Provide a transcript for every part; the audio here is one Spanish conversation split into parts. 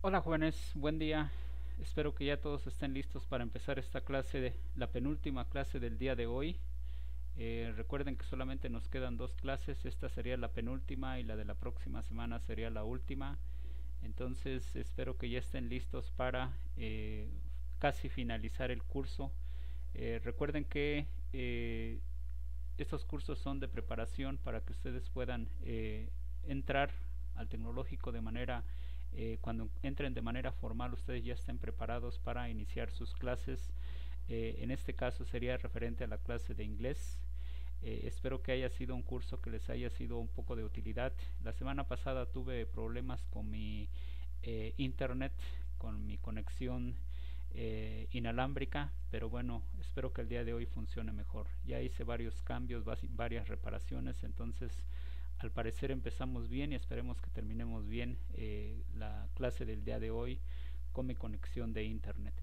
Hola jóvenes, buen día. Espero que ya todos estén listos para empezar esta clase, la penúltima clase del día de hoy. Recuerden que solamente nos quedan dos clases, esta sería la penúltima y la de la próxima semana sería la última. Entonces espero que ya estén listos para casi finalizar el curso. Recuerden que estos cursos son de preparación para que ustedes puedan entrar al tecnológico de manera, cuando entren de manera formal, ustedes ya estén preparados para iniciar sus clases. En este caso sería referente a la clase de inglés. Espero que haya sido un curso que les haya sido un poco de utilidad. La semana pasada tuve problemas con mi internet, con mi conexión inalámbrica, pero bueno, espero que el día de hoy funcione mejor. Ya hice varios cambios, varias reparaciones, entonces al parecer empezamos bien y esperemos que terminemos bien la clase del día de hoy con mi conexión de internet.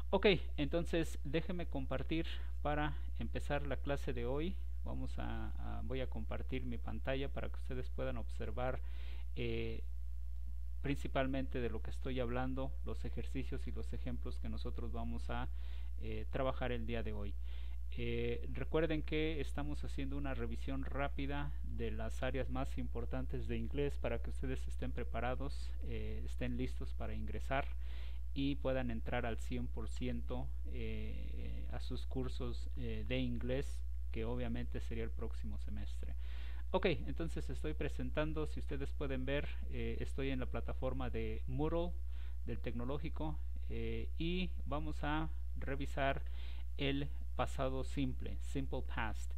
Ok, entonces déjeme compartir para empezar la clase de hoy. Voy a compartir mi pantalla para que ustedes puedan observar eh, principalmente de lo que estoy hablando, los ejercicios y los ejemplos que nosotros vamos a trabajar el día de hoy. Recuerden que estamos haciendo una revisión rápida de las áreas más importantes de inglés para que ustedes estén preparados, estén listos para ingresar y puedan entrar al 100% a sus cursos de inglés, que obviamente sería el próximo semestre. Ok, entonces estoy presentando, si ustedes pueden ver, estoy en la plataforma de Moodle del tecnológico y vamos a revisar el pasado simple, simple past.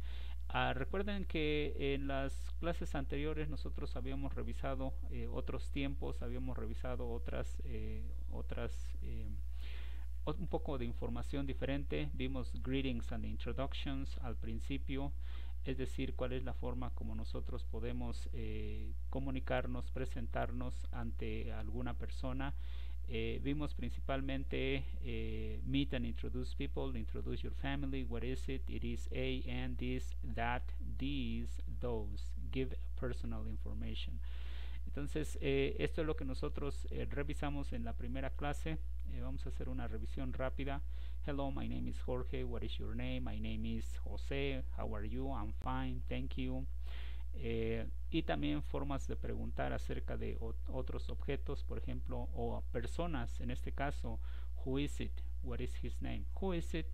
Recuerden que en las clases anteriores nosotros habíamos revisado otros tiempos, habíamos revisado un poco de información diferente. Vimos greetings and introductions al principio, es decir, cuál es la forma como nosotros podemos comunicarnos, presentarnos ante alguna persona. Vimos principalmente meet and introduce people, introduce your family, what is it? It is a and this, that, these, those. Give personal information. Entonces, esto es lo que nosotros revisamos en la primera clase. Vamos a hacer una revisión rápida. Hello, my name is Jorge. What is your name? My name is José. How are you? I'm fine, thank you. Y también formas de preguntar acerca de otros objetos, por ejemplo, o personas. En este caso, who is it? What is his name? Who is it?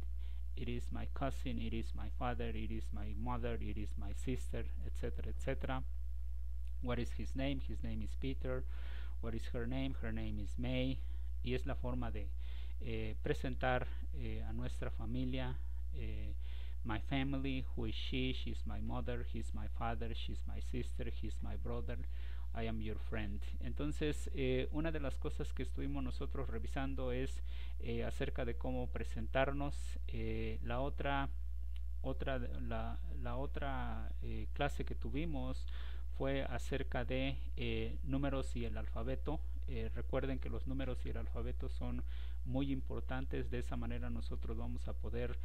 It is my cousin. It is my father. It is my mother. It is my sister, etc., etc. What is his name? His name is Peter. What is her name? Her name is May. Y es la forma de presentar a nuestra familia. My family, who is she? She's my mother, he's my father, she's my sister, he's my brother, I am your friend. Entonces, una de las cosas que estuvimos nosotros revisando es acerca de cómo presentarnos. La otra clase que tuvimos fue acerca de números y el alfabeto. Recuerden que los números y el alfabeto son muy importantes, de esa manera nosotros vamos a poder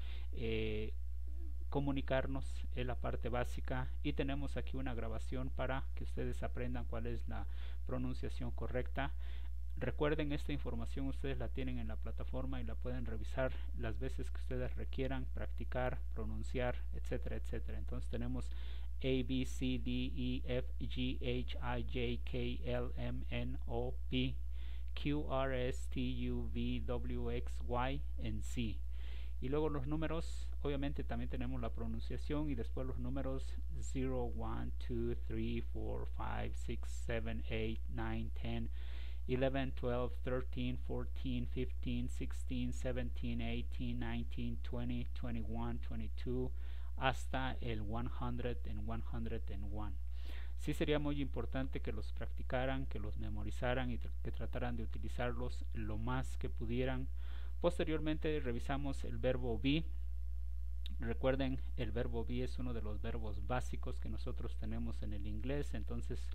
comunicarnos en la parte básica, y tenemos aquí una grabación para que ustedes aprendan cuál es la pronunciación correcta. Recuerden, esta información ustedes la tienen en la plataforma y la pueden revisar las veces que ustedes requieran, practicar, pronunciar, etcétera, etcétera. Entonces tenemos A, B, C, D, E, F, G, H, I, J, K, L, M, N, O, P, Q, R, S, T, U, V, W, X, Y, and Z. Y luego los números, obviamente también tenemos la pronunciación, y después los números 0, 1, 2, 3, 4, 5, 6, 7, 8, 9, 10, 11, 12, 13, 14, 15, 16, 17, 18, 19, 20, 21, 22, hasta el 100 and 101. Sí sería muy importante que los practicaran, que los memorizaran y que trataran de utilizarlos lo más que pudieran. Posteriormente revisamos el verbo be. Recuerden, el verbo be es uno de los verbos básicos que nosotros tenemos en el inglés. Entonces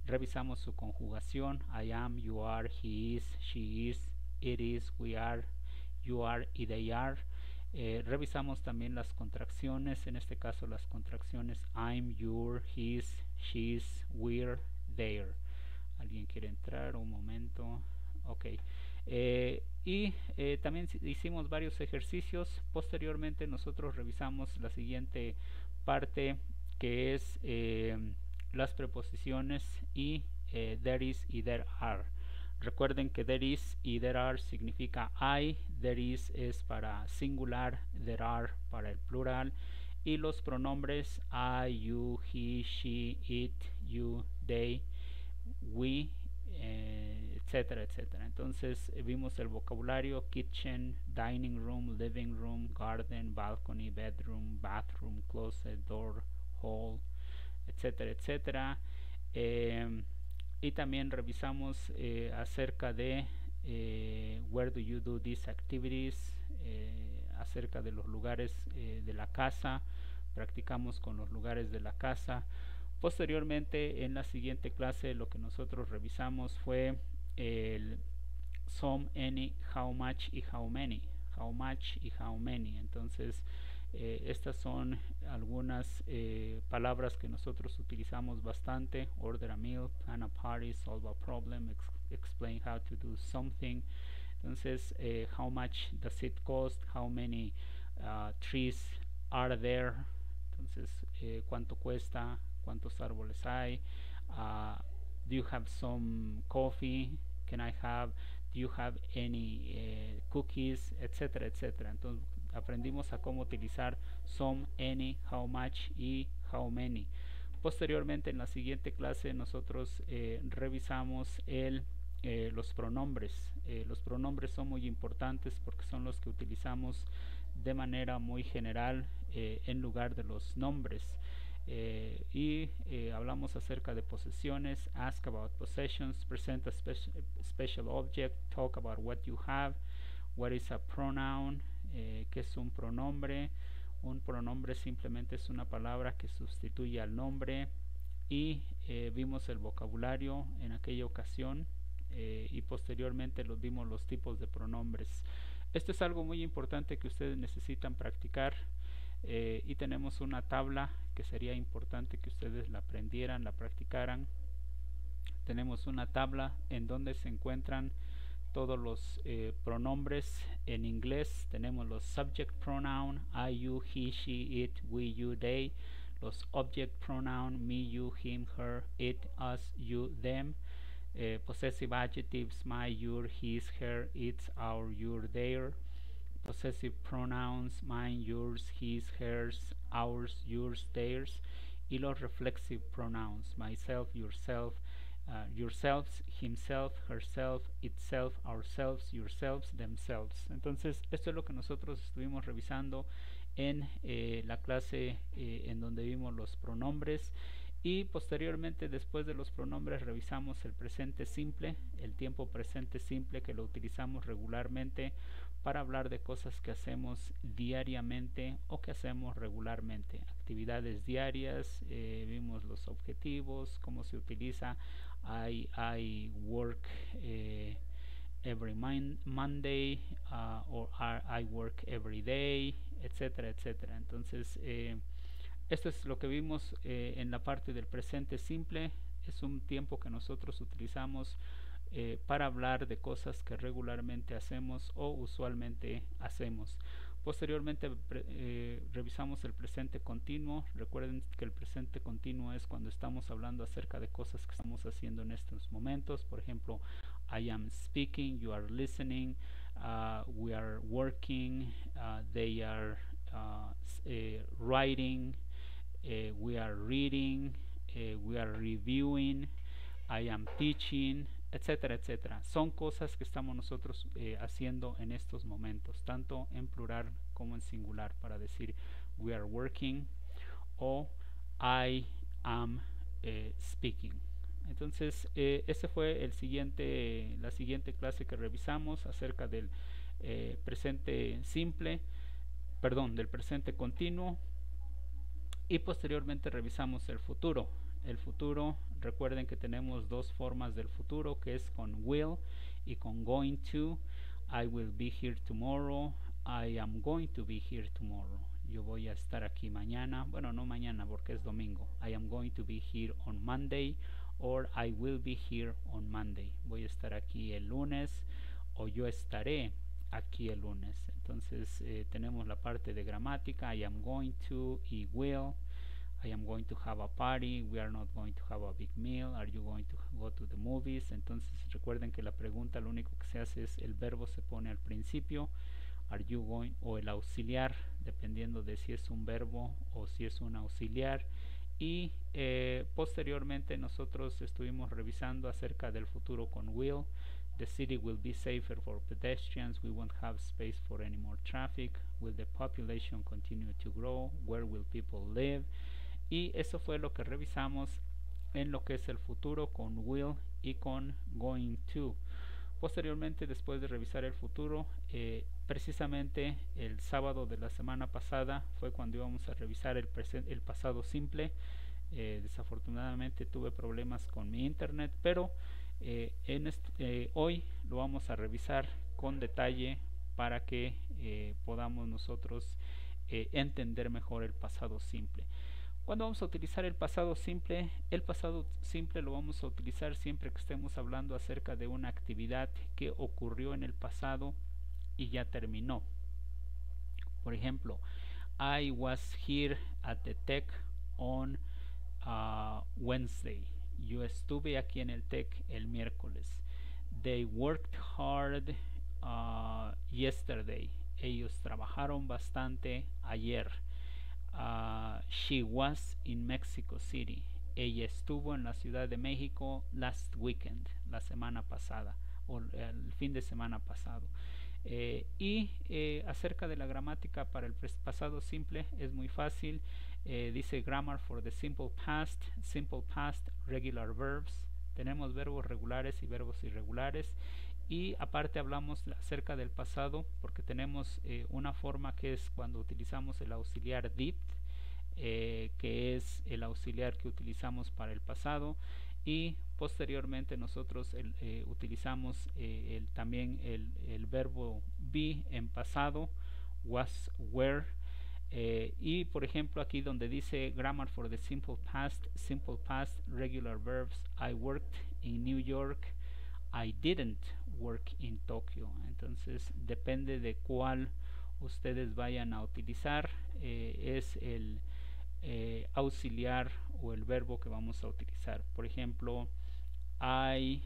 revisamos su conjugación: I am, you are, he is, she is, it is, we are, you are y they are. Revisamos también las contracciones, en este caso las contracciones I'm, your, his, she's, we're, their. ¿Alguien quiere entrar? Un momento. Ok, Ok. También hicimos varios ejercicios. Posteriormente nosotros revisamos la siguiente parte, que es las preposiciones y there is y there are. Recuerden que there is y there are significa hay, there is es para singular, there are para el plural, y los pronombres I, you, he, she, it, you, they, we, etcétera, etcétera. Entonces vimos el vocabulario: kitchen, dining room, living room, garden, balcony, bedroom, bathroom, closet, door, hall, etcétera, etcétera. Y también revisamos acerca de where do you do these activities, acerca de los lugares de la casa. Practicamos con los lugares de la casa. Posteriormente, en la siguiente clase, lo que nosotros revisamos fue el some, any, how much y how many. How much y how many. Entonces, estas son algunas palabras que nosotros utilizamos bastante: order a meal, plan a party, solve a problem, explain how to do something. Entonces, how much does it cost, how many trees are there. Entonces, cuánto cuesta, cuántos árboles hay, do you have some coffee, can I have, do you have any cookies, etcétera, etcétera. Entonces aprendimos a cómo utilizar some, any, how much y how many. Posteriormente, en la siguiente clase, nosotros revisamos los pronombres. Los pronombres son muy importantes porque son los que utilizamos de manera muy general en lugar de los nombres. Hablamos acerca de posesiones: ask about possessions, present a special object, talk about what you have, what is a pronoun, qué es un pronombre. Un pronombre simplemente es una palabra que sustituye al nombre. Y vimos el vocabulario en aquella ocasión, y posteriormente vimos los tipos de pronombres. Esto es algo muy importante que ustedes necesitan practicar. Y tenemos una tabla que sería importante que ustedes la aprendieran, la practicaran. Tenemos una tabla en donde se encuentran todos los pronombres en inglés. Tenemos los subject pronoun: I, you, he, she, it, we, you, they. Los object pronoun: me, you, him, her, it, us, you, them. Possessive adjectives: my, your, his, her, its, our, your, their. Possessive pronouns: mine, yours, his, hers, ours, yours, theirs. Y los reflexive pronouns: myself, yourself, yourselves, himself, herself, itself, ourselves, yourselves, themselves. Entonces, esto es lo que nosotros estuvimos revisando en la clase en donde vimos los pronombres. Y posteriormente, después de los pronombres, revisamos el presente simple, el tiempo presente simple, que lo utilizamos regularmente para hablar de cosas que hacemos diariamente o que hacemos regularmente, actividades diarias. Vimos los objetivos, cómo se utiliza I work every Monday, or I work every day, etcétera, etcétera. Entonces, esto es lo que vimos en la parte del presente simple. Es un tiempo que nosotros utilizamos para hablar de cosas que regularmente hacemos o usualmente hacemos. Posteriormente revisamos el presente continuo. Recuerden que el presente continuo es cuando estamos hablando acerca de cosas que estamos haciendo en estos momentos. Por ejemplo, I am speaking, you are listening, we are working, they are writing, we are reading, we are reviewing, I am teaching, etcétera, etcétera. Son cosas que estamos nosotros haciendo en estos momentos, tanto en plural como en singular, para decir we are working o I am speaking. Entonces, este fue la siguiente clase que revisamos acerca del presente simple, perdón, del presente continuo. Y posteriormente revisamos el futuro. El futuro, recuerden que tenemos dos formas del futuro, que es con will y con going to. I will be here tomorrow, I am going to be here tomorrow. Yo voy a estar aquí mañana, bueno, no mañana porque es domingo. I am going to be here on Monday, or I will be here on Monday. Voy a estar aquí el lunes, o yo estaré aquí el lunes. Entonces tenemos la parte de gramática, I am going to y will. I am going to have a party, we are not going to have a big meal, are you going to go to the movies. Entonces recuerden que la pregunta lo único que se hace es el verbo se pone al principio, are you going, o el auxiliar, dependiendo de si es un verbo o si es un auxiliar. Y posteriormente nosotros estuvimos revisando acerca del futuro con will. The city will be safer for pedestrians, we won't have space for any more traffic, will the population continue to grow, where will people live. Y eso fue lo que revisamos en lo que es el futuro con will y con going to. Posteriormente, después de revisar el futuro, precisamente el sábado de la semana pasada fue cuando íbamos a revisar el pasado simple. Desafortunadamente tuve problemas con mi internet, pero hoy lo vamos a revisar con detalle para que podamos nosotros entender mejor el pasado simple. Cuando vamos a utilizar el pasado simple lo vamos a utilizar siempre que estemos hablando acerca de una actividad que ocurrió en el pasado y ya terminó. Por ejemplo, I was here at the TEC on Wednesday. Yo estuve aquí en el TEC el miércoles. They worked hard yesterday. Ellos trabajaron bastante ayer. She was in Mexico City. Ella estuvo en la Ciudad de México last weekend, la semana pasada, o el fin de semana pasado. Acerca de la gramática para el pasado simple es muy fácil. Dice grammar for the simple past, regular verbs. Tenemos verbos regulares y verbos irregulares. Y aparte hablamos acerca del pasado porque tenemos una forma que es cuando utilizamos el auxiliar did, que es el auxiliar que utilizamos para el pasado, y posteriormente nosotros utilizamos también el verbo be en pasado, was, were. Y por ejemplo aquí donde dice grammar for the simple past, regular verbs, I worked in New York, I didn't work in Tokyo. Entonces depende de cuál ustedes vayan a utilizar, es el auxiliar o el verbo que vamos a utilizar. Por ejemplo, I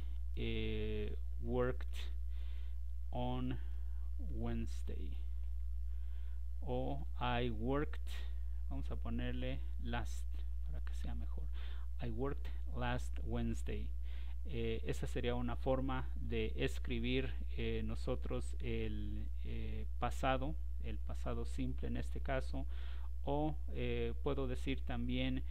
worked on Wednesday, o I worked, vamos a ponerle last para que sea mejor, I worked last Wednesday. Esa sería una forma de escribir nosotros el pasado simple en este caso. O puedo decir también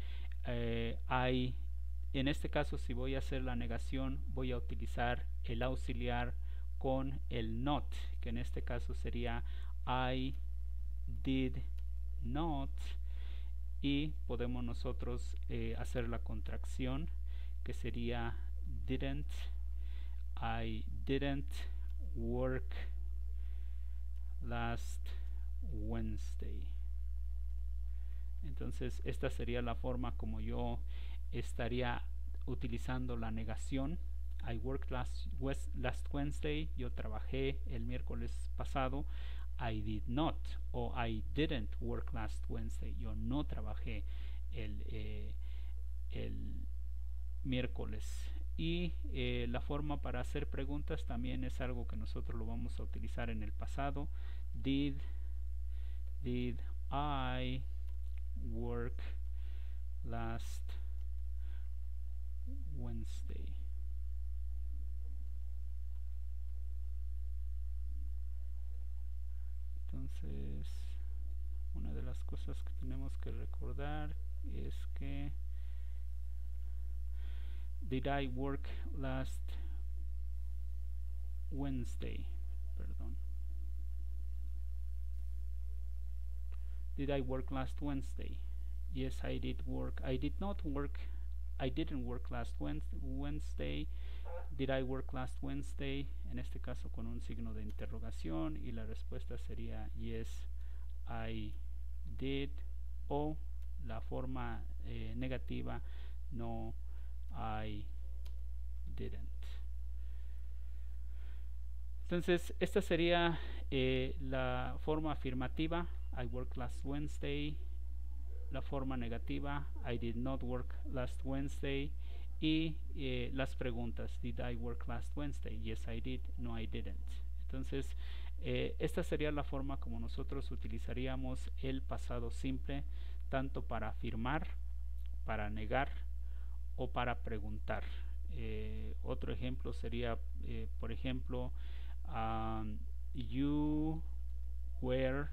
en este caso, si voy a hacer la negación, voy a utilizar el auxiliar con el not, que en este caso sería I did not, y podemos nosotros hacer la contracción, que sería I didn't work last Wednesday. Entonces esta sería la forma como yo estaría utilizando la negación. I worked last Wednesday. Yo trabajé el miércoles pasado. I did not, o I didn't work last Wednesday. Yo no trabajé el miércoles. Y la forma para hacer preguntas también es algo que nosotros lo vamos a utilizar en el pasado. Did I work last Wednesday? Entonces, una de las cosas que tenemos que recordar es que did I work last Wednesday? Perdón. Did I work last Wednesday? Yes, I did work. I did not work. I didn't work last Wednesday. Did I work last Wednesday? En este caso con un signo de interrogación, y la respuesta sería yes, I did. O la forma negativa, no, I didn't. Entonces esta sería la forma afirmativa, I worked last Wednesday. La forma negativa, I did not work last Wednesday. Y las preguntas, did I work last Wednesday? Yes I did, no I didn't. Entonces esta sería la forma como nosotros utilizaríamos el pasado simple, tanto para afirmar, para negar o para preguntar. Otro ejemplo sería, por ejemplo, you were,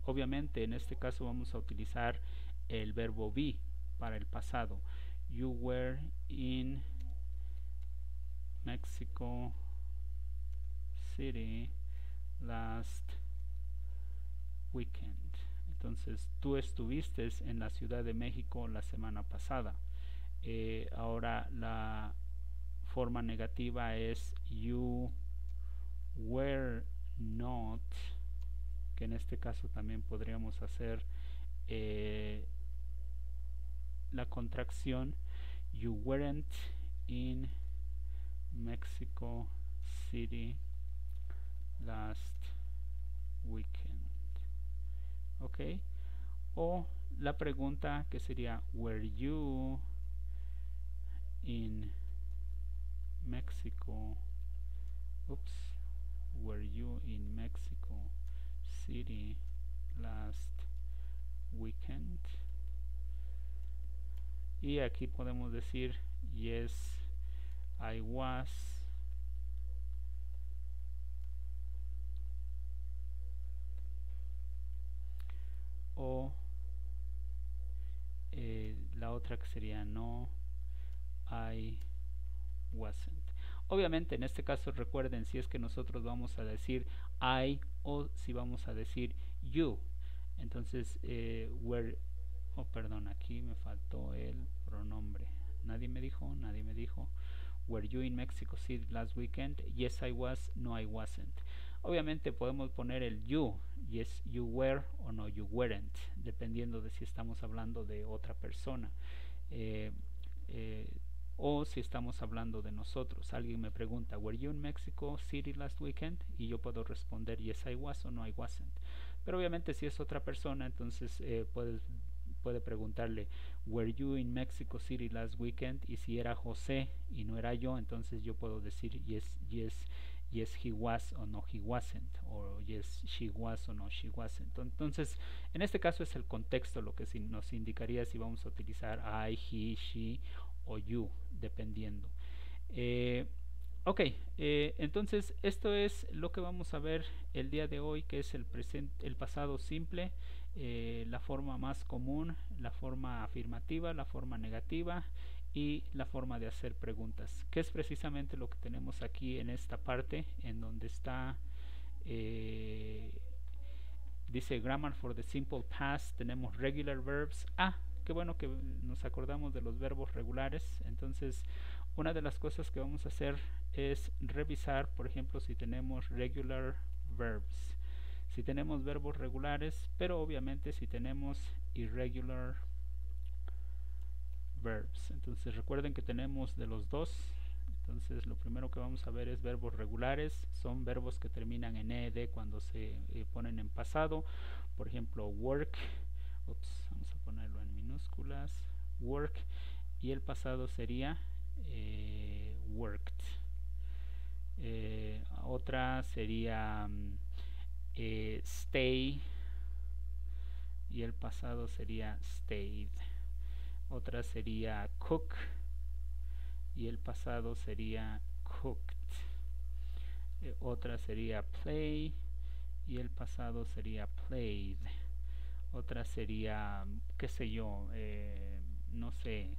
obviamente en este caso vamos a utilizar el verbo be para el pasado. You were in Mexico City last weekend. Entonces tú estuviste en la Ciudad de México la semana pasada. Ahora la forma negativa es you were not, que en este caso también podríamos hacer la contracción, you weren't in Mexico City last weekend. Ok, o la pregunta que sería were you in Mexico, were you in Mexico City last weekend? Y aquí podemos decir yes I was o la otra que sería no I wasn't. Obviamente en este caso recuerden si es que nosotros vamos a decir I o si vamos a decir you. Entonces were, perdón, aquí me faltó el pronombre. Nadie me dijo. Were you in Mexico City last weekend? Yes I was, no I wasn't. Obviamente podemos poner el you, yes you were o no you weren't, dependiendo de si estamos hablando de otra persona. O si estamos hablando de nosotros. Alguien me pregunta, were you in Mexico City last weekend? Y yo puedo responder yes I was o no I wasn't. Pero obviamente si es otra persona, entonces puede preguntarle, were you in Mexico City last weekend? Y si era José y no era yo, entonces yo puedo decir yes he was o no he wasn't, o yes she was o no she wasn't. Entonces en este caso es el contexto lo que nos indicaría si vamos a utilizar I, he, she o you, dependiendo. Ok, entonces esto es lo que vamos a ver el día de hoy, que es el pasado simple, la forma más común, la forma afirmativa, la forma negativa y la forma de hacer preguntas, que es precisamente lo que tenemos aquí en esta parte, en donde está dice grammar for the simple past. Tenemos regular verbs. Qué bueno que nos acordamos de los verbos regulares. Entonces una de las cosas que vamos a hacer es revisar, por ejemplo, si tenemos regular verbs, si tenemos verbos regulares, pero obviamente si tenemos irregular verbs. Entonces recuerden que tenemos de los dos. Entonces lo primero que vamos a ver es verbos regulares. Son verbos que terminan en ed cuando se ponen en pasado. Por ejemplo, work. Vamos a ponerlo en minúsculas. Work. Y el pasado sería worked. Otra sería stay. Y el pasado sería stayed. Otra sería cook y el pasado sería cooked. Otra sería play y el pasado sería played. Otra sería, qué sé yo, no sé,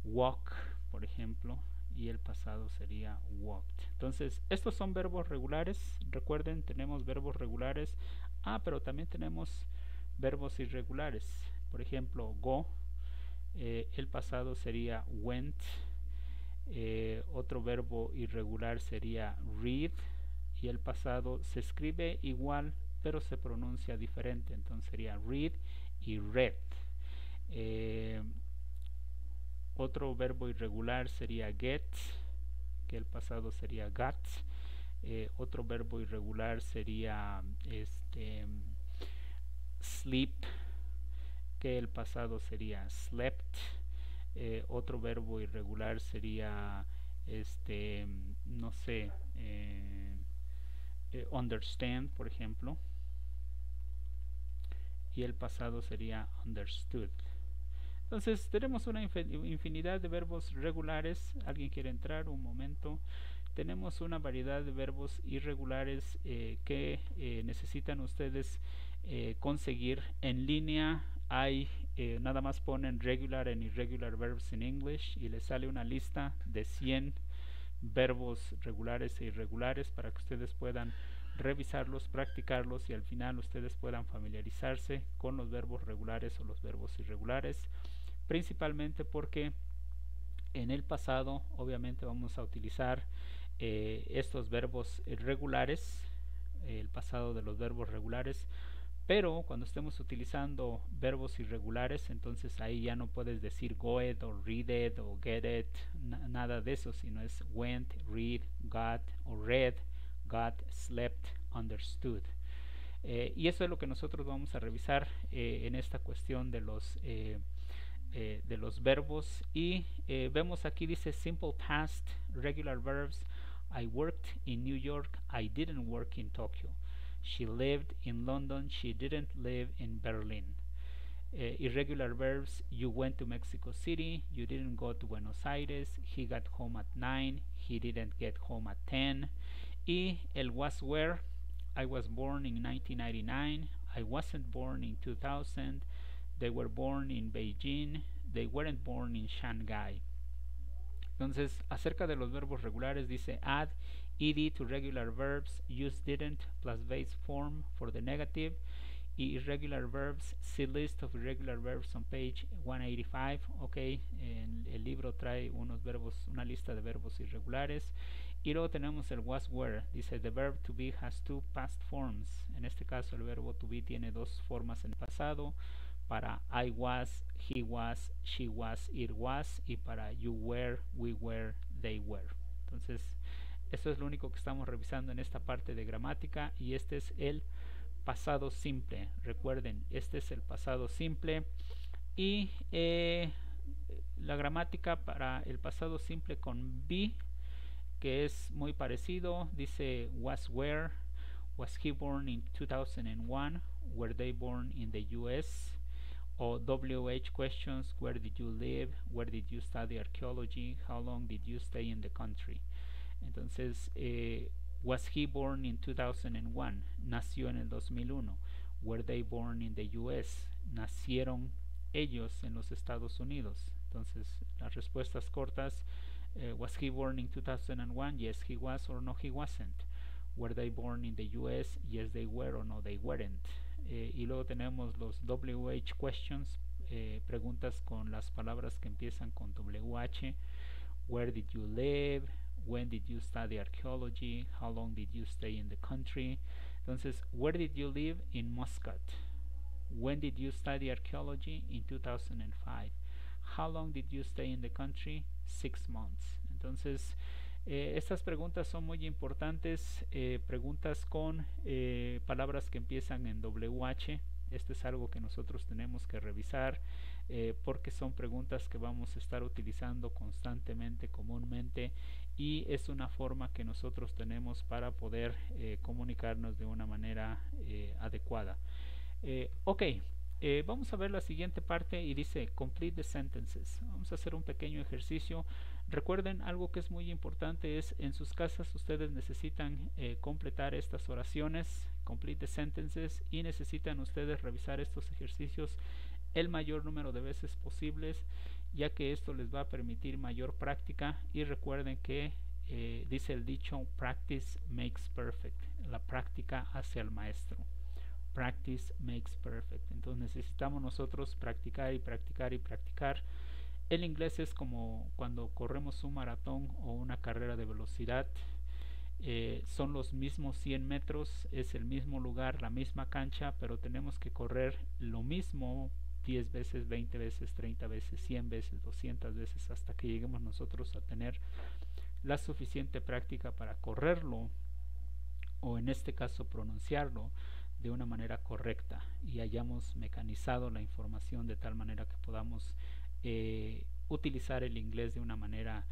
walk, por ejemplo, y el pasado sería walked. Entonces estos son verbos regulares. Recuerden, tenemos verbos regulares, pero también tenemos verbos irregulares. Por ejemplo, go, el pasado sería went. Otro verbo irregular sería read y el pasado se escribe igual pero se pronuncia diferente, entonces sería read y read. Otro verbo irregular sería get, que el pasado sería got. Otro verbo irregular sería sleep, que el pasado sería slept. Otro verbo irregular sería no sé, understand, por ejemplo, y el pasado sería understood. Entonces tenemos una infinidad de verbos regulares. ¿Alguien quiere entrar? Un momento. Tenemos una variedad de verbos irregulares que necesitan ustedes conseguir en línea. Hay nada más ponen regular and irregular verbs in English y les sale una lista de 100 verbos regulares e irregulares para que ustedes puedan revisarlos, practicarlos y al final ustedes puedan familiarizarse con los verbos regulares o los verbos irregulares, principalmente porque en el pasado obviamente vamos a utilizar estos verbos regulares, el pasado de los verbos regulares, pero cuando estemos utilizando verbos irregulares, entonces ahí ya no puedes decir go it o read it o get it, nada de eso, sino es went, read, got o read, got, slept, understood. Y eso es lo que nosotros vamos a revisar en esta cuestión de los verbos. Y vemos aquí dice simple past, regular verbs. I worked in New York, I didn't work in Tokyo. She lived in London, she didn't live in Berlin. Irregular verbs, you went to Mexico City, you didn't go to Buenos Aires, he got home at 9, he didn't get home at 10. Y el was where, I was born in 1999, I wasn't born in 2000, they were born in Beijing, they weren't born in Shanghai. Entonces, acerca de los verbos regulares dice add ed to regular verbs, use didn't plus base form for the negative. Y irregular verbs, see list of irregular verbs on page 185. Ok, el libro trae unos verbos, una lista de verbos irregulares. Y luego tenemos el was were, dice the verb to be has two past forms. En este caso el verbo to be tiene dos formas en pasado, para I was, he was, she was, it was, y para you were, we were, they were. Entonces eso es lo único que estamos revisando en esta parte de gramática, y este es el pasado simple. Recuerden, este es el pasado simple. Y la gramática para el pasado simple con be, que es muy parecido, dice was where, was he born in 2001, were they born in the US, o WH questions, where did you live, where did you study archaeology, how long did you stay in the country. Entonces, was he born in 2001? Nació en el 2001. Were they born in the US? Nacieron ellos en los Estados Unidos. Entonces, las respuestas cortas, was he born in 2001? Yes, he was, or no, he wasn't. Were they born in the US? Yes, they were, or no, they weren't. Y luego tenemos los WH questions, preguntas con las palabras que empiezan con WH. Where did you live? When did you study archaeology? How long did you stay in the country? Entonces, where did you live? In Muscat. When did you study archaeology? In 2005. How long did you stay in the country? 6 months. Entonces, estas preguntas son muy importantes, preguntas con palabras que empiezan en WH. Esto es algo que nosotros tenemos que revisar, porque son preguntas que vamos a estar utilizando constantemente, comúnmente, y es una forma que nosotros tenemos para poder comunicarnos de una manera adecuada. Ok, vamos a ver la siguiente parte y dice complete the sentences. Vamos a hacer un pequeño ejercicio. Recuerden, algo que es muy importante es en sus casas ustedes necesitan completar estas oraciones, complete the sentences, y necesitan ustedes revisar estos ejercicios el mayor número de veces posibles, ya que esto les va a permitir mayor práctica. Y recuerden que dice el dicho practice makes perfect, la práctica hace al maestro. Practice makes perfect. Entonces necesitamos nosotros practicar y practicar y practicar. El inglés es como cuando corremos un maratón o una carrera de velocidad. Son los mismos 100 metros, es el mismo lugar, la misma cancha, pero tenemos que correr lo mismo 10 veces, 20 veces, 30 veces, 100 veces, 200 veces, hasta que lleguemos nosotros a tener la suficiente práctica para correrlo, o en este caso pronunciarlo de una manera correcta, y hayamos mecanizado la información de tal manera que podamos utilizar el inglés de una manera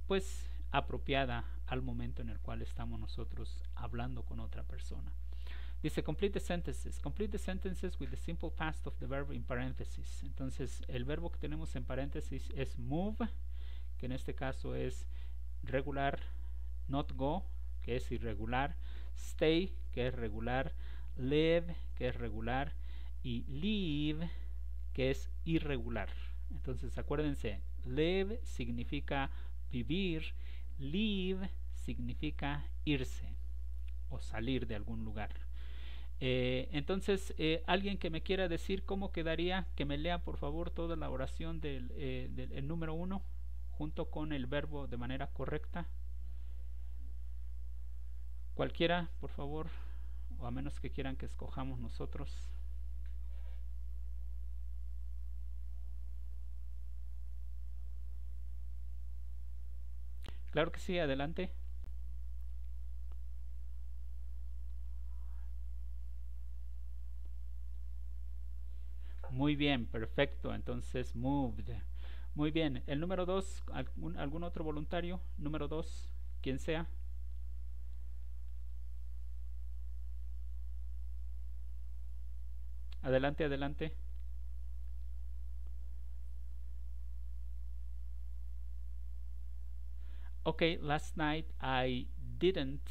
pues apropiada al momento en el cual estamos nosotros hablando con otra persona. Dice complete the sentences with the simple past of the verb in parentheses. Entonces el verbo que tenemos en paréntesis es move, que en este caso es regular, not go, que es irregular, stay, que es regular, live, que es regular, y leave, que es irregular. Entonces acuérdense, live significa vivir, leave significa irse o salir de algún lugar. Entonces, alguien que me quiera decir cómo quedaría, que me lea por favor toda la oración del número 1 junto con el verbo de manera correcta. Cualquiera, por favor, o a menos que quieran que escojamos nosotros. Claro que sí, adelante. Muy bien, perfecto. Entonces, moved. Muy bien. El número 2, ¿algún otro voluntario? Número 2, quien sea. Adelante, adelante. Okay, last night I didn't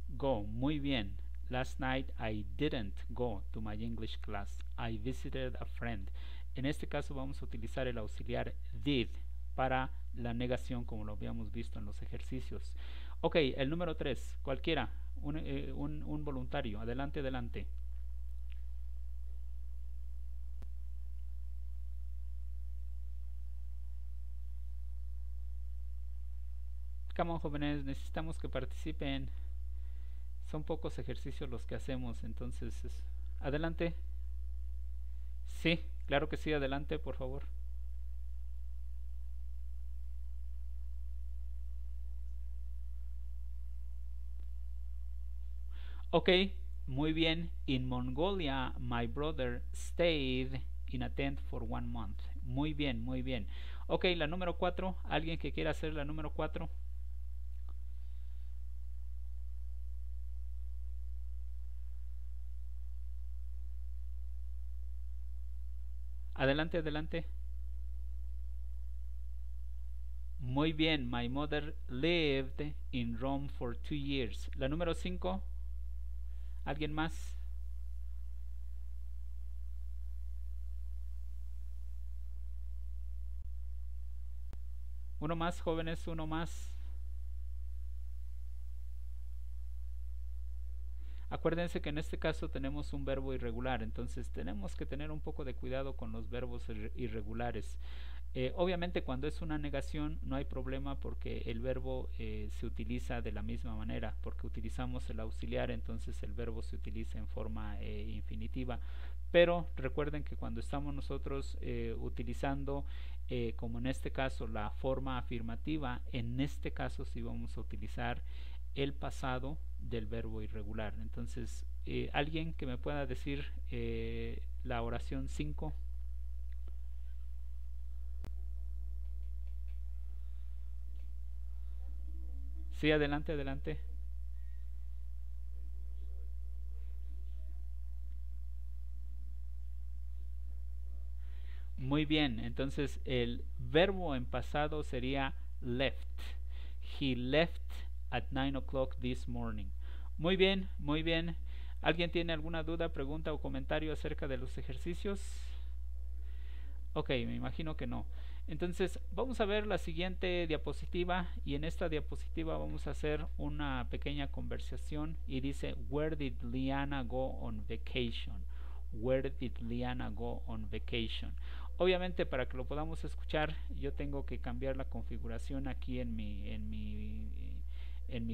go. Muy bien. Last night I didn't go to my English class. I visited a friend. En este caso vamos a utilizar el auxiliar did para la negación, como lo habíamos visto en los ejercicios. Ok, el número 3, cualquiera, un voluntario. Adelante, adelante. Come on, jóvenes, necesitamos que participen. Son pocos ejercicios los que hacemos, entonces adelante. Sí, claro que sí, adelante, por favor. Ok, muy bien. In Mongolia, my brother stayed in a tent for 1 month. Muy bien, muy bien. Ok, la número 4, ¿alguien que quiera hacer la número 4? Adelante, adelante. Muy bien, my mother lived in Rome for 2 years. La número 5, ¿alguien más? Uno más, jóvenes, uno más. Acuérdense que en este caso tenemos un verbo irregular, entonces tenemos que tener un poco de cuidado con los verbos irregulares. Obviamente cuando es una negación no hay problema porque el verbo se utiliza de la misma manera, porque utilizamos el auxiliar, entonces el verbo se utiliza en forma infinitiva. Pero recuerden que cuando estamos nosotros utilizando, como en este caso, la forma afirmativa, en este caso sí vamos a utilizar el pasado del verbo irregular. Entonces, alguien que me pueda decir la oración 5. Sí, adelante, adelante. Muy bien, entonces el verbo en pasado sería left. He left at 9 o'clock this morning. Muy bien, muy bien. ¿Alguien tiene alguna duda, pregunta o comentario acerca de los ejercicios? Ok, me imagino que no. Entonces vamos a ver la siguiente diapositiva, y en esta diapositiva vamos a hacer una pequeña conversación y dice Where did Liana go on vacation? Where did Liana go on vacation? Obviamente para que lo podamos escuchar yo tengo que cambiar la configuración aquí en mi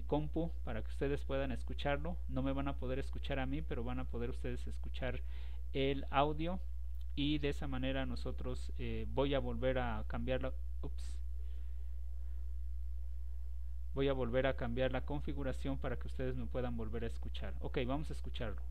compu para que ustedes puedan escucharlo. No me van a poder escuchar a mí, pero van a poder ustedes escuchar el audio. y de esa manera nosotros voy a volver a cambiar la ups, voy a volver a cambiar la configuración para que ustedes me puedan volver a escuchar. Ok, vamos a escucharlo.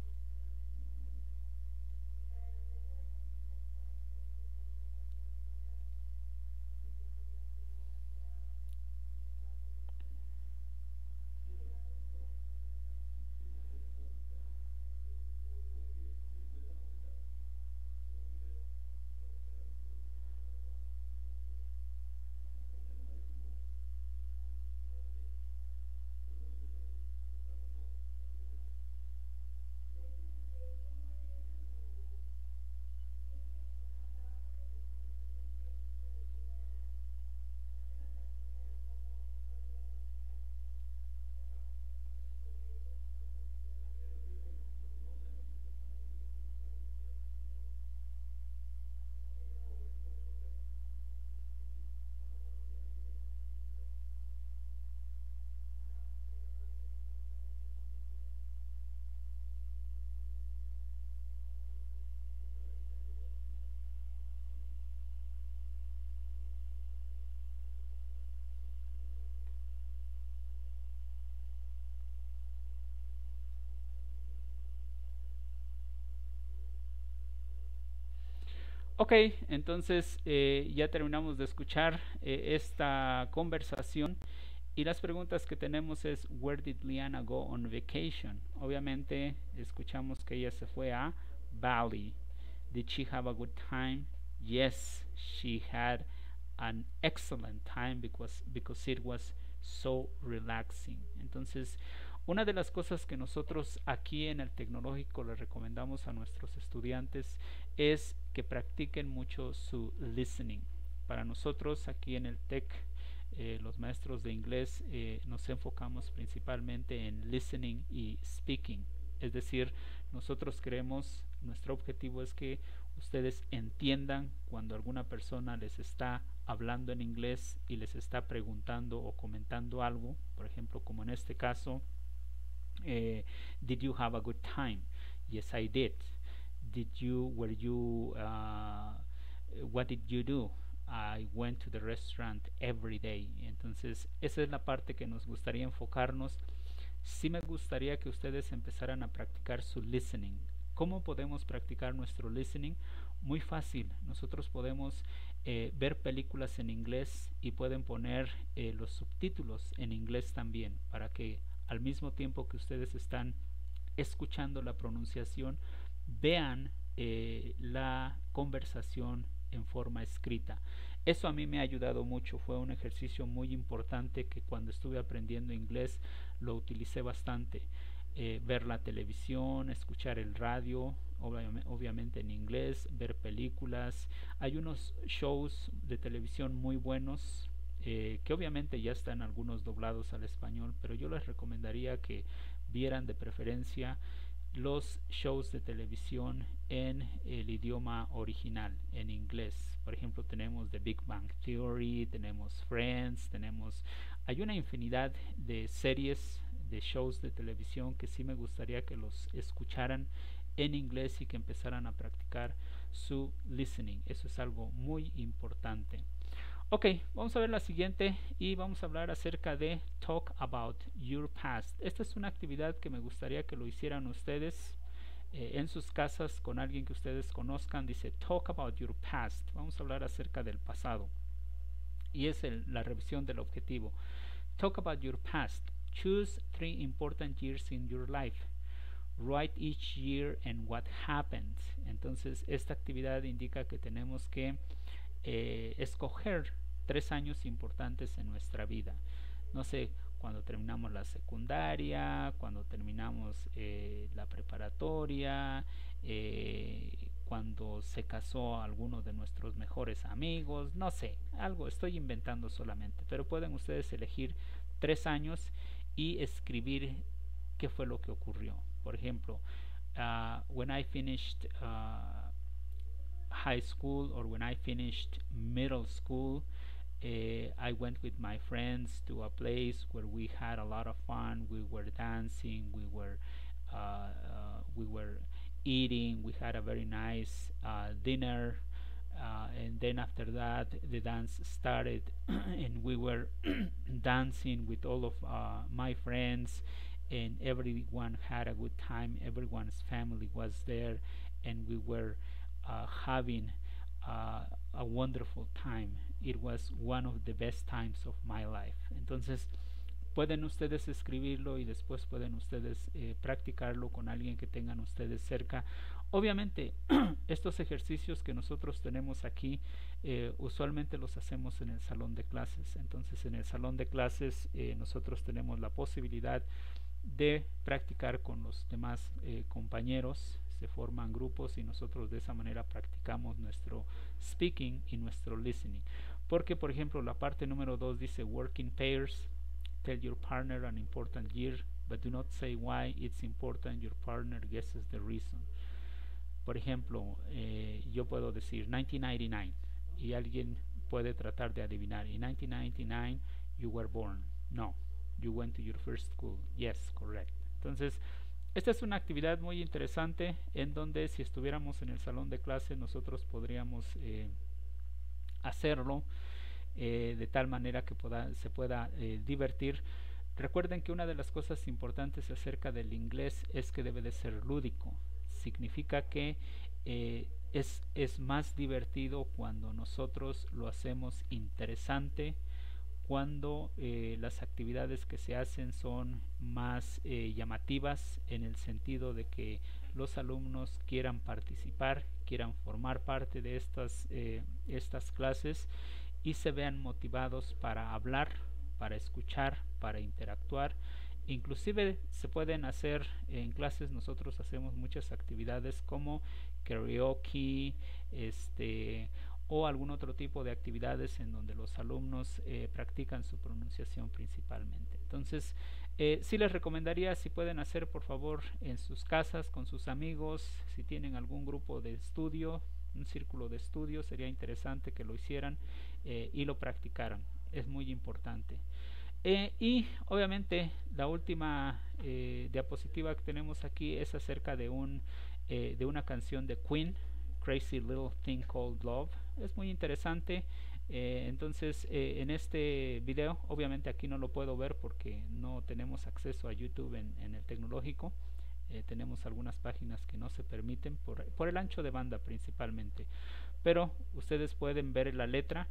Ok, entonces ya terminamos de escuchar esta conversación y las preguntas que tenemos es Where did Liana go on vacation? Obviamente escuchamos que ella se fue a Bali. Did she have a good time? Yes, she had an excellent time because it was so relaxing. Entonces, una de las cosas que nosotros aquí en el tecnológico le recomendamos a nuestros estudiantes es que practiquen mucho su listening. Para nosotros aquí en el TEC, los maestros de inglés nos enfocamos principalmente en listening y speaking. Es decir, nosotros queremos, nuestro objetivo es que ustedes entiendan cuando alguna persona les está hablando en inglés y les está preguntando o comentando algo, por ejemplo, como en este caso, did you have a good time? Yes, I did. What did you do? I went to the restaurant every day. Entonces, esa es la parte que nos gustaría enfocarnos. Sí me gustaría que ustedes empezaran a practicar su listening. ¿Cómo podemos practicar nuestro listening? Muy fácil. Nosotros podemos ver películas en inglés y pueden poner los subtítulos en inglés también para que al mismo tiempo que ustedes están escuchando la pronunciación, vean la conversación en forma escrita. Eso a mí me ha ayudado mucho, fue un ejercicio muy importante que cuando estuve aprendiendo inglés lo utilicé bastante. Ver la televisión, escuchar el radio, obviamente en inglés, ver películas. Hay unos shows de televisión muy buenos que obviamente ya están algunos doblados al español, pero yo les recomendaría que vieran de preferencia los shows de televisión en el idioma original, en inglés. Por ejemplo, tenemos The Big Bang Theory, tenemos Friends, hay una infinidad de series, de shows de televisión que sí me gustaría que los escucharan en inglés y que empezaran a practicar su listening. Eso es algo muy importante. Ok, vamos a ver la siguiente y vamos a hablar acerca de Talk About Your Past. Esta es una actividad que me gustaría que lo hicieran ustedes en sus casas con alguien que ustedes conozcan. Dice Talk About Your Past. Vamos a hablar acerca del pasado. Y es la revisión del objetivo. Talk about your past. Choose 3 important years in your life. Write each year and what happened. Entonces, esta actividad indica que tenemos que escoger 3 años importantes en nuestra vida. No sé, cuando terminamos la secundaria, cuando terminamos la preparatoria, cuando se casó alguno de nuestros mejores amigos, no sé, algo estoy inventando solamente, pero pueden ustedes elegir 3 años y escribir qué fue lo que ocurrió. Por ejemplo, when I finished high school or when I finished middle school, I went with my friends to a place where we had a lot of fun. We were dancing, we were eating. We had a very nice dinner, and then after that the dance started, and we were dancing with all of my friends, and everyone had a good time. Everyone's family was there, and we were having a wonderful time. It was one of the best times of my life. Entonces, pueden ustedes escribirlo y después pueden ustedes practicarlo con alguien que tengan ustedes cerca. Obviamente, estos ejercicios que nosotros tenemos aquí usualmente los hacemos en el salón de clases. Entonces, en el salón de clases nosotros tenemos la posibilidad de practicar con los demás compañeros. Se forman grupos y nosotros de esa manera practicamos nuestro speaking y nuestro listening. Porque, por ejemplo, la parte número 2 dice work in pairs. Tell your partner an important year, but do not say why it's important. Your partner guesses the reason. Por ejemplo, yo puedo decir 1999 y alguien puede tratar de adivinar. In 1999 you were born. No. You went to your first school. Yes, correct. Entonces, esta es una actividad muy interesante en donde si estuviéramos en el salón de clase nosotros podríamos hacerlo de tal manera que se pueda divertir. Recuerden que una de las cosas importantes acerca del inglés es que debe de ser lúdico. Significa que es más divertido cuando nosotros lo hacemos interesante, cuando las actividades que se hacen son más llamativas, en el sentido de que los alumnos quieran participar, quieran formar parte de estas clases y se vean motivados para hablar, para escuchar, para interactuar. Inclusive se pueden hacer en clases, nosotros hacemos muchas actividades como karaoke, o algún otro tipo de actividades en donde los alumnos practican su pronunciación principalmente. Entonces, sí les recomendaría, si pueden hacer por favor en sus casas, con sus amigos, si tienen algún grupo de estudio, un círculo de estudio, sería interesante que lo hicieran y lo practicaran. Es muy importante. Y obviamente la última diapositiva que tenemos aquí es acerca de una canción de Queen, Crazy Little Thing Called Love. Es muy interesante. Entonces en este video, obviamente aquí no lo puedo ver porque no tenemos acceso a YouTube en el tecnológico. Tenemos algunas páginas que no se permiten por el ancho de banda principalmente, pero ustedes pueden ver la letra.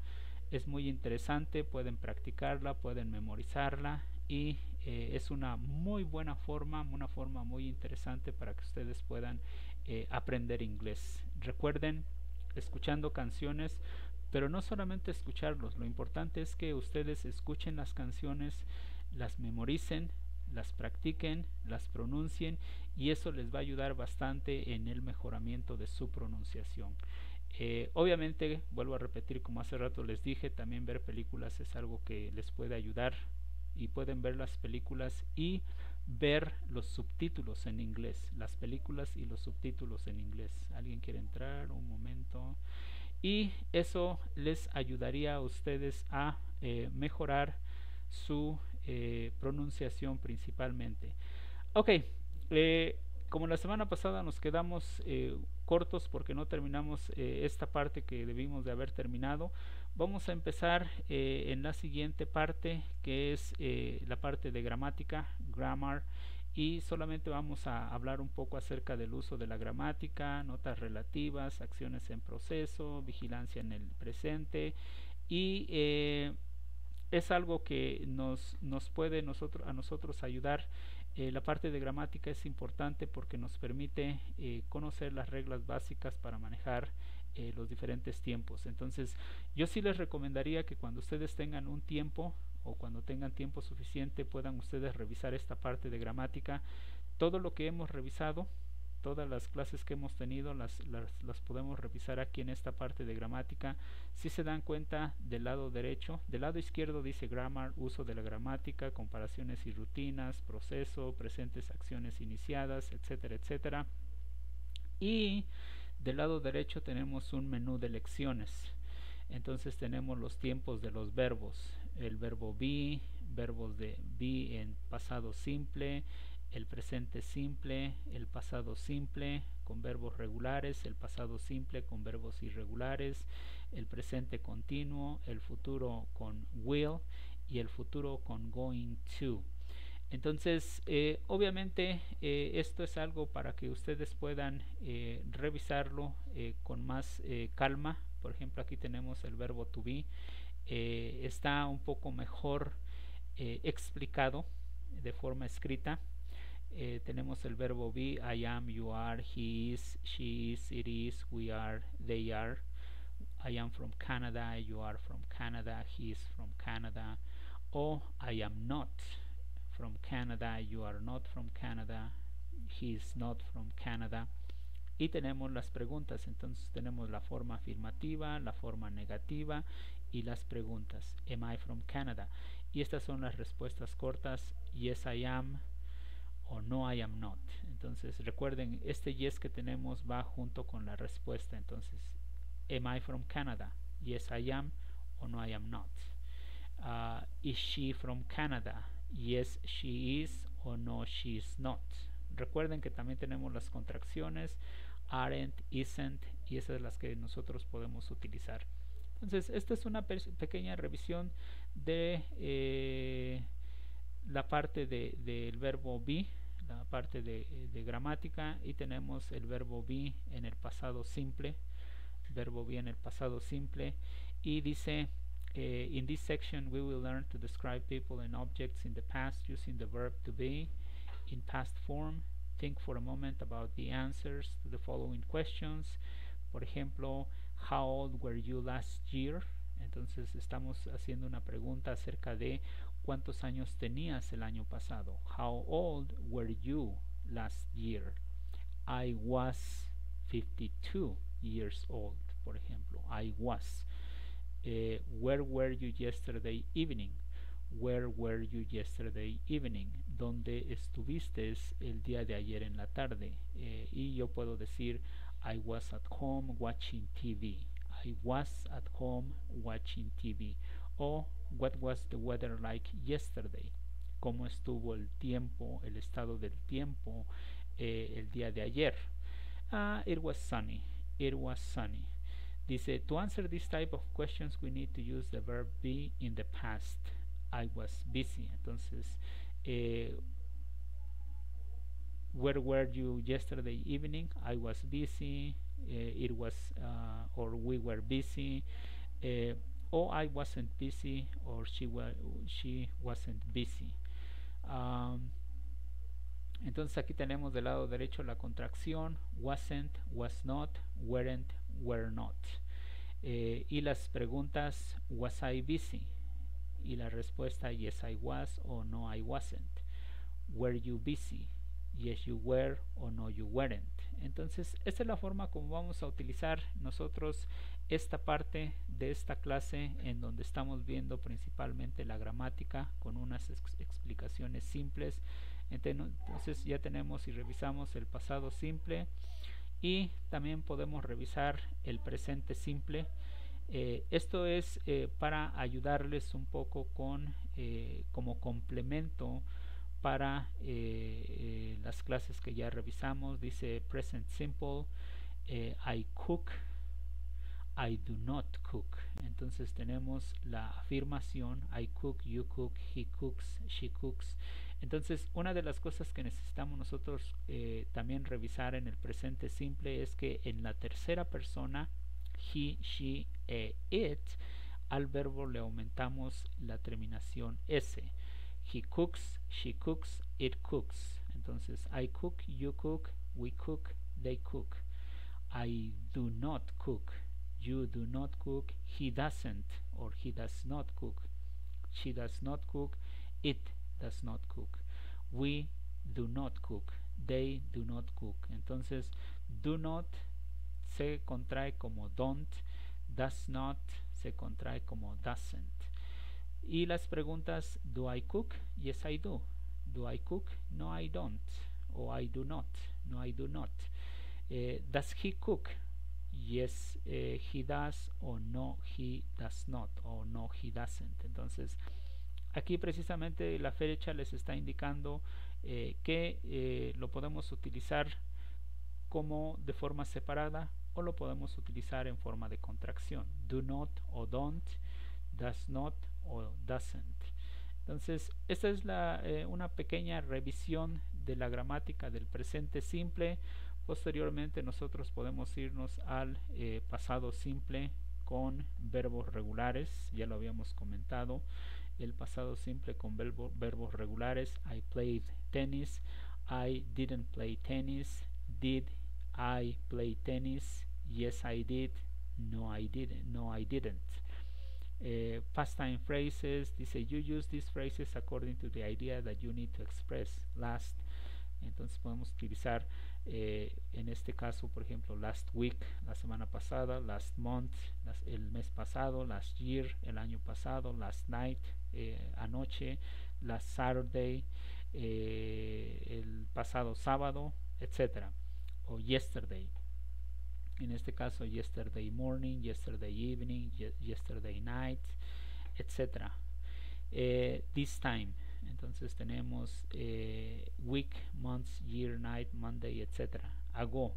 Es muy interesante, pueden practicarla, pueden memorizarla y es una muy buena forma, una forma muy interesante para que ustedes puedan aprender inglés. Recuerden, escuchando canciones, pero no solamente escucharlos, lo importante es que ustedes escuchen las canciones, las memoricen, las practiquen, las pronuncien, y eso les va a ayudar bastante en el mejoramiento de su pronunciación. Obviamente, vuelvo a repetir, como hace rato les dije, también ver películas es algo que les puede ayudar, y pueden ver las películas y ver los subtítulos en inglés, las películas y los subtítulos en inglés. ¿Alguien quiere entrar? Un momento. Y eso les ayudaría a ustedes a mejorar su pronunciación principalmente. Ok, como la semana pasada nos quedamos cortos porque no terminamos esta parte que debimos de haber terminado, vamos a empezar en la siguiente parte, que es la parte de gramática, grammar, y solamente vamos a hablar un poco acerca del uso de la gramática, notas relativas, acciones en proceso, vigilancia en el presente, y es algo que nos puede a nosotros ayudar. La parte de gramática es importante porque nos permite conocer las reglas básicas para manejar los diferentes tiempos. Entonces, yo sí les recomendaría que cuando ustedes tengan un tiempo o cuando tengan tiempo suficiente puedan ustedes revisar esta parte de gramática. Todo lo que hemos revisado, todas las clases que hemos tenido las podemos revisar aquí en esta parte de gramática. Si se dan cuenta, del lado derecho, del lado izquierdo dice grammar, uso de la gramática, comparaciones y rutinas, proceso, presentes, acciones iniciadas, etcétera, etcétera. Y del lado derecho tenemos un menú de lecciones. Entonces tenemos los tiempos de los verbos, el verbo be, verbos de be en pasado simple, el presente simple, el pasado simple con verbos regulares, el pasado simple con verbos irregulares, el presente continuo, el futuro con will y el futuro con going to. Entonces, obviamente esto es algo para que ustedes puedan revisarlo con más calma. Por ejemplo, aquí tenemos el verbo to be. Está un poco mejor explicado de forma escrita. Tenemos el verbo be, I am, you are, he is, she is, it is, we are, they are. I am from Canada, you are from Canada, he is from Canada. O I am not from Canada, you are not from Canada, he is not from Canada. Y tenemos las preguntas, entonces tenemos la forma afirmativa, la forma negativa y las preguntas. Am I from Canada? Y estas son las respuestas cortas, yes I am o no I am not. Entonces recuerden, este yes que tenemos va junto con la respuesta. Entonces, am I from Canada? Yes I am o no I am not. Is she from Canada? Yes she is o no she is not. Recuerden que también tenemos las contracciones aren't, isn't, y esas son las que nosotros podemos utilizar. Entonces esta es una pequeña revisión de la parte del verbo be, la parte de gramática, y tenemos el verbo be en el pasado simple, verbo be en el pasado simple, y dice in this section we will learn to describe people and objects in the past using the verb to be in past form. Think for a moment about the answers to the following questions. Por ejemplo, how old were you last year? Entonces estamos haciendo una pregunta acerca de cuántos años tenías el año pasado. How old were you last year? I was 52 years old, por ejemplo. I was. Where were you yesterday evening? Where were you yesterday evening? ¿Dónde estuviste el día de ayer en la tarde? Y yo puedo decir I was at home watching TV. I was at home watching TV. O what was the weather like yesterday? ¿Cómo estuvo el tiempo, el estado del tiempo el día de ayer? It was sunny. It was sunny. Dice, to answer this type of questions we need to use the verb be in the past. I was busy. Entonces, where were you yesterday evening? I was busy. It was or we were busy. Or I wasn't busy, or she wasn't busy. Entonces aquí tenemos del lado derecho la contracción wasn't, was not, weren't, were not. Y las preguntas was I busy? Y la respuesta yes I was o no I wasn't. Were you busy? Yes you were o no you weren't. Entonces esta es la forma como vamos a utilizar nosotros esta parte de esta clase, en donde estamos viendo principalmente la gramática con unas explicaciones simples. Entonces ya tenemos y revisamos el pasado simple, y también podemos revisar el presente simple. Esto es para ayudarles un poco con como complemento para las clases que ya revisamos. Dice present simple, I cook, I do not cook. Entonces tenemos la afirmación I cook, you cook, he cooks, she cooks. Entonces una de las cosas que necesitamos nosotros también revisar en el presente simple es que en la tercera persona he, she, it, al verbo le aumentamos la terminación s. He cooks, she cooks, it cooks. Entonces I cook, you cook, we cook, they cook. I do not cook, you do not cook, he doesn't or he does not cook, she does not cook, it does not cook, we do not cook, they do not cook. Entonces do not se contrae como don't, does not se contrae como doesn't. Y las preguntas do I cook? Yes I do. Do I cook? No I don't. O I do not. No I do not. Does he cook? Yes he does, o no he does not, o no he doesn't. Entonces aquí precisamente la fecha les está indicando que lo podemos utilizar como de forma separada o lo podemos utilizar en forma de contracción. Do not o don't, does not o doesn't. Entonces, esta es una pequeña revisión de la gramática del presente simple. Posteriormente nosotros podemos irnos al pasado simple con verbos regulares. Ya lo habíamos comentado. El pasado simple con verbos regulares. I played tennis. I didn't play tennis. Did I play tennis? Yes, I did. No, I didn't. No, I didn't. Past time phrases, dice you use these phrases according to the idea that you need to express. Last, entonces podemos utilizar en este caso, por ejemplo, last week, la semana pasada, last month, el mes pasado, last year, el año pasado, last night, anoche, last Saturday, el pasado sábado, etcétera, o yesterday. En este caso, yesterday morning, yesterday evening, yesterday night, etc. This time. Entonces tenemos week, months, year, night, Monday, etc. Ago,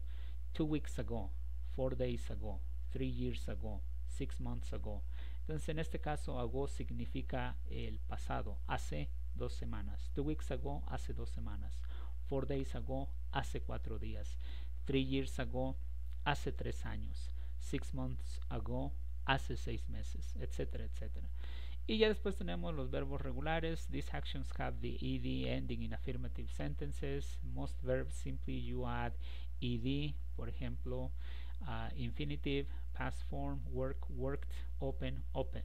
2 weeks ago, 4 days ago, 3 years ago, 6 months ago. Entonces en este caso, ago significa el pasado, hace 2 semanas. 2 weeks ago, hace 2 semanas. 4 days ago, hace 4 días. 3 years ago, hace 3 años. 6 months ago, hace 6 meses, etcétera, etcétera. Y ya después tenemos los verbos regulares. These actions have the ed ending in affirmative sentences. Most verbs simply you add ed. Por ejemplo, infinitive, past form, work, worked, open, opened.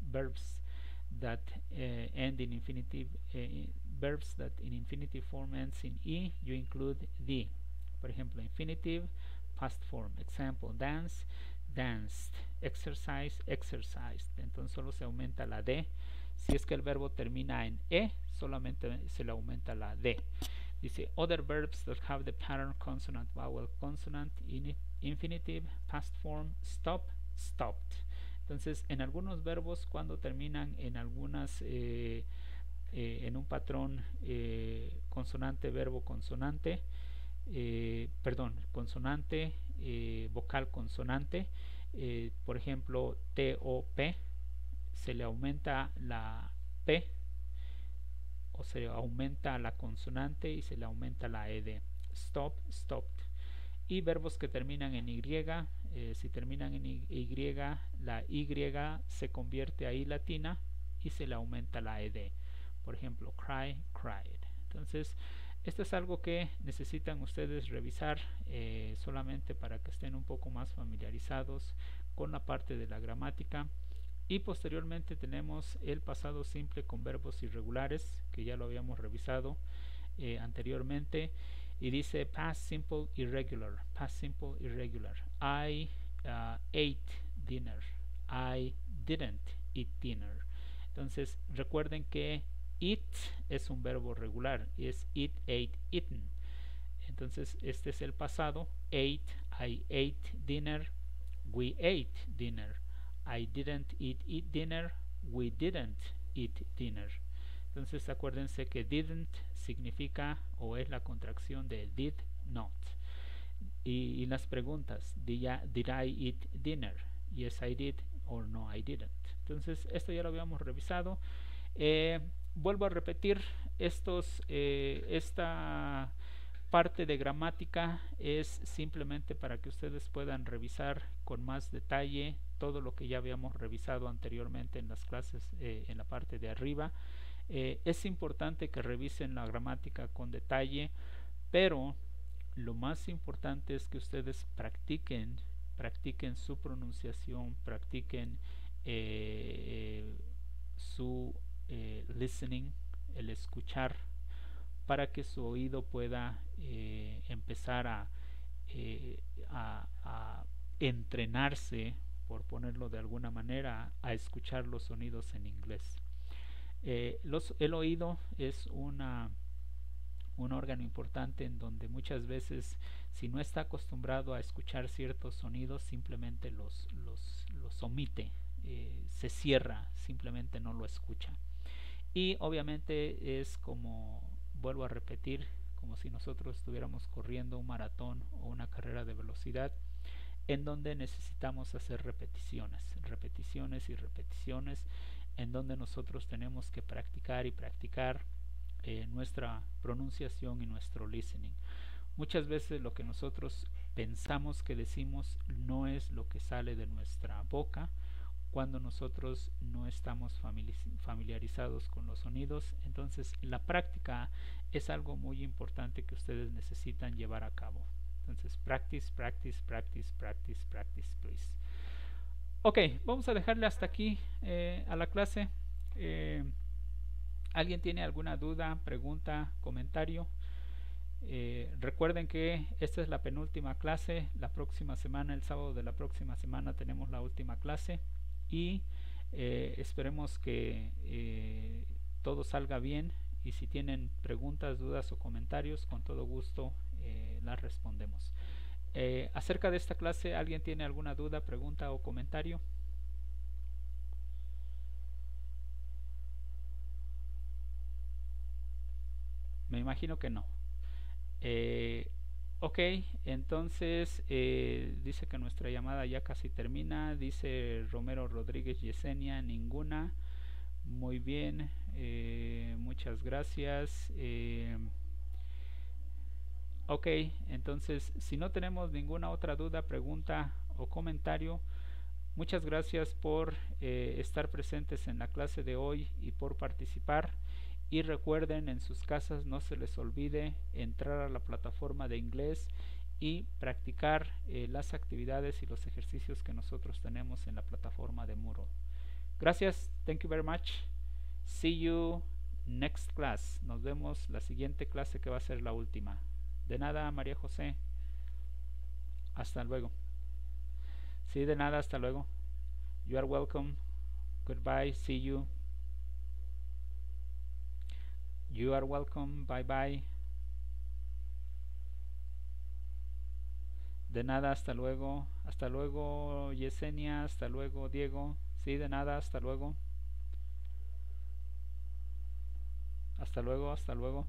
Verbs that end in infinitive, verbs that in infinitive form ends in e, you include the. Por ejemplo, infinitive, past form. Example, dance, danced. Exercise, exercised. Entonces solo se aumenta la D. Si es que el verbo termina en E, solamente se le aumenta la D. Dice, other verbs that have the pattern consonant, vowel, consonant, infinitive, past form, stop, stopped. Entonces, en algunos verbos, cuando terminan en algunas, en un patrón consonante, verbo, consonante, consonante, vocal, consonante, por ejemplo, T o P, se le aumenta la P o se aumenta la consonante y se le aumenta la ed. Stop, stopped. Y verbos que terminan en Y, si terminan en Y, la Y se convierte a I latina y se le aumenta la ed. Por ejemplo, cry, cried. Entonces, esto es algo que necesitan ustedes revisar solamente para que estén un poco más familiarizados con la parte de la gramática. Y posteriormente tenemos el pasado simple con verbos irregulares, que ya lo habíamos revisado anteriormente. Y dice past simple irregular, past simple irregular. I ate dinner, I didn't eat dinner. Entonces recuerden que eat es un verbo regular, es eat, ate, eaten. Entonces este es el pasado. Ate, I ate dinner, we ate dinner. I didn't eat dinner, we didn't eat dinner. Entonces acuérdense que didn't significa o es la contracción de did not. Y las preguntas, did I eat dinner? Yes I did, or no I didn't. Entonces esto ya lo habíamos revisado. Vuelvo a repetir, esta parte de gramática es simplemente para que ustedes puedan revisar con más detalle todo lo que ya habíamos revisado anteriormente en las clases en la parte de arriba. Es importante que revisen la gramática con detalle, pero lo más importante es que ustedes practiquen su pronunciación, practiquen su listening, el escuchar, para que su oído pueda empezar a entrenarse, por ponerlo de alguna manera, a escuchar los sonidos en inglés. El oído es un órgano importante en donde muchas veces, si no está acostumbrado a escuchar ciertos sonidos, simplemente los omite, se cierra, simplemente no lo escucha. Y obviamente es como vuelvo a repetir, como si nosotros estuviéramos corriendo un maratón o una carrera de velocidad, en donde necesitamos hacer repeticiones, repeticiones y repeticiones, en donde nosotros tenemos que practicar y practicar nuestra pronunciación y nuestro listening. Muchas veces lo que nosotros pensamos que decimos no es lo que sale de nuestra boca cuando nosotros no estamos familiarizados con los sonidos. Entonces la práctica es algo muy importante que ustedes necesitan llevar a cabo. Entonces practice, practice, practice, practice, practice, please. Ok, vamos a dejarle hasta aquí a la clase. ¿Alguien tiene alguna duda, pregunta, comentario? Recuerden que esta es la penúltima clase. La próxima semana, el sábado de la próxima semana, tenemos la última clase y esperemos que todo salga bien, y si tienen preguntas, dudas o comentarios, con todo gusto las respondemos. Acerca de esta clase, ¿alguien tiene alguna duda, pregunta o comentario? Me imagino que no. Ok, entonces dice que nuestra llamada ya casi termina. Dice Romero Rodríguez Yesenia, ninguna. Muy bien, muchas gracias. Ok, entonces si no tenemos ninguna otra duda, pregunta o comentario, muchas gracias por estar presentes en la clase de hoy y por participar. Y recuerden, en sus casas no se les olvide entrar a la plataforma de inglés y practicar las actividades y los ejercicios que nosotros tenemos en la plataforma de Moodle. Gracias, thank you very much. See you next class. Nos vemos la siguiente clase, que va a ser la última. De nada, María José. Hasta luego. Sí, de nada, hasta luego. You are welcome. Goodbye, see you. You are welcome, bye bye. De nada, hasta luego. Hasta luego, Yesenia. Hasta luego, Diego. Sí, de nada, hasta luego. Hasta luego, hasta luego.